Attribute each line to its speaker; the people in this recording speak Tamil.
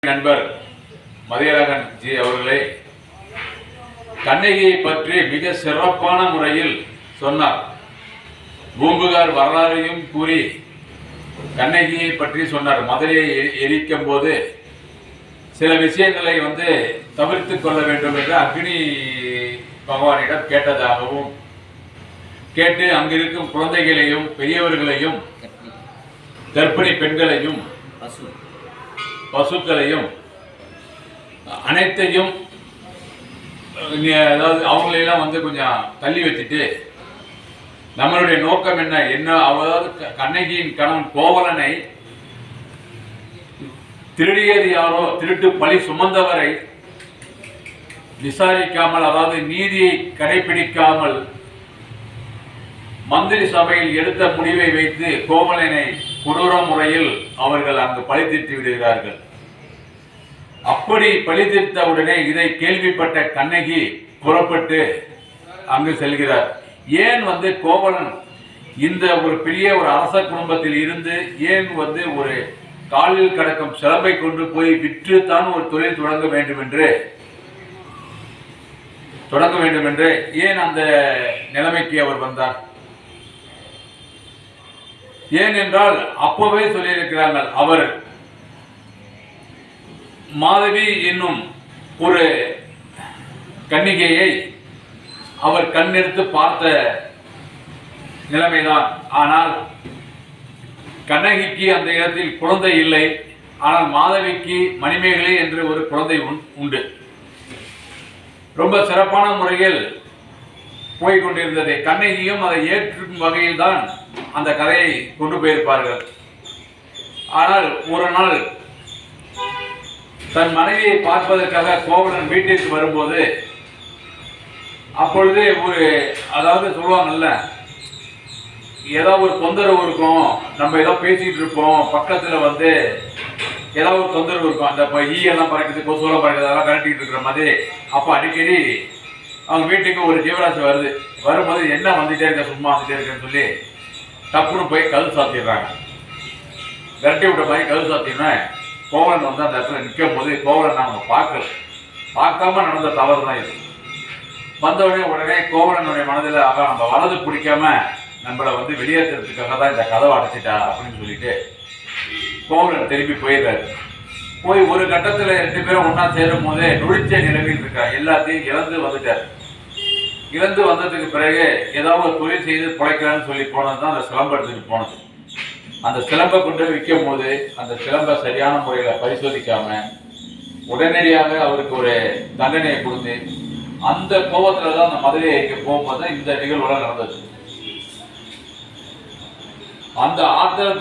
Speaker 1: நண்பர் மதியழகன் ஜி அவர்களே கண்ணகியை பற்றி மிக சிறப்பான முறையில் சொன்னார். பூம்புகார் வரலாறையும் கூறி கண்ணகியை பற்றி சொன்னார். மதுரையை எரிக்கும் போது சில விஷயங்களை தவிர்த்து கொள்ள வேண்டும் என்று அக்னி பகவானிடம் கேட்டதாகவும், கேட்டு அங்கிருக்கும் குழந்தைகளையும் பெரியவர்களையும் கர்ப்பிணி பெண்களையும் பசுக்களையும் அனைத்தையும் அதாவது அவங்களையெல்லாம் கொஞ்சம் தள்ளி வச்சுட்டு நம்மளுடைய நோக்கம் என்ன அதாவது கண்ணகியின் கணவன் கோவலனை திருடியது யாரோ, திருட்டு பழி சுமந்தவரை விசாரிக்காமல், அதாவது நீதியை கடைபிடிக்காமல் மந்திரி சபையில் எடுத்த முடிவை வைத்து கோவலனை கொடூர முறையில் அவர்கள் அங்கு பழி தீர்த்து விடுகிறார்கள். அப்படி பழி தீர்த்த உடனே இதை கேள்விப்பட்ட கண்ணகி புறப்பட்டு அங்கு செல்கிறார். ஏன் கோவலன் இந்த ஒரு பெரிய ஒரு அரச குடும்பத்தில் இருந்து ஏன் ஒரு காலில் கிடக்கும் சிலம்பை கொண்டு போய் விற்று தான் ஒரு தொழில் தொடங்க வேண்டும் என்று ஏன் அந்த நிலைமைக்கு அவர் வந்தார்? ஏன் என்றால் அப்பவே சொல்லியிருக்கிறார்கள், அவர் மாதவி என்னும் ஒரு கன்னிகையை அவர் கண்ணெடுத்து பார்த்த நிலைமைதான். ஆனால் கண்ணகிக்கு அந்த இடத்தில் குழந்தை இல்லை. ஆனால் மாதவிக்கு மணிமேகலை என்று ஒரு குழந்தை உண்டு. ரொம்ப சிறப்பான முறையில் போய்கொண்டிருந்தது. கண்ணகியும் அதை ஏற்றும் வகையில் தான் அந்த கதையை கொண்டு போயிருப்பார்கள். ஆனால் ஒரு நாள் தன் மனைவியை பார்ப்பதற்காக கோவலன் வீட்டிற்கு வரும்போது, அப்பொழுது அதாவது சொல்லுவாங்கல்ல, ஏதாவது ஒரு தொந்தரவு இருக்கும், நம்ம ஏதோ பேசிட்டு இருப்போம், பக்கத்தில் ஏதாவது ஒரு தொந்தரவு இருக்கும், அந்த ஈயெல்லாம் பறக்குது, கொசுவெல்லாம் பறக்குது, அதெல்லாம் கரட்டிக்கிட்டு இருக்கிற மாதிரி. அப்போ அடிக்கடி அவங்க வீட்டுக்கு ஒரு ஜீவராசி வரும்போது என்ன வந்துட்டே இருக்க, சும்மா வந்துட்டே இருக்கேன்னு சொல்லி டப்புன்னு போய் கதவு சாத்திடுறாங்க. விரட்டி விட்ட மாதிரி கதவு சாத்தினா கோவலன் அந்த இடத்துல நிற்கும் போது கோவலன் நாங்கள் பார்க்காம நடந்த தவறு தான் இது. உடனே கோவலனுடைய மனதில் நம்ம வலது பிடிக்காம நம்மளை வெளியேற்றுறதுக்காக தான் இந்த கதவை அடைச்சிட்டா அப்படின்னு சொல்லிட்டு கோவலன் திரும்பி போயிடுறாரு. போய் ஒரு கட்டத்தில் 2 பேரும் ஒன்றா சேரும் போதே நொழிச்ச நிலைமையில் இருக்கார். எல்லாத்தையும் இழந்து வந்ததுக்கு பிறகு ஏதாவது ஒரு தொழில் செய்து பிழைக்கலான்னு சொல்லி போனது தான் அந்த சிலம்பை எடுத்துட்டு போனது. அந்த சிலம்பை கொண்டு விற்கும் போது அந்த சிலம்பை சரியான முறையில் பரிசோதிக்காம உடனடியாக அவருக்கு ஒரு தண்டனையை கொடுத்து அந்த கோபத்தில் தான் அந்த மதுரைக்கு போகும்போது இந்த நிகழ்வுலாம் நடந்தது. அந்த ஆற்றல்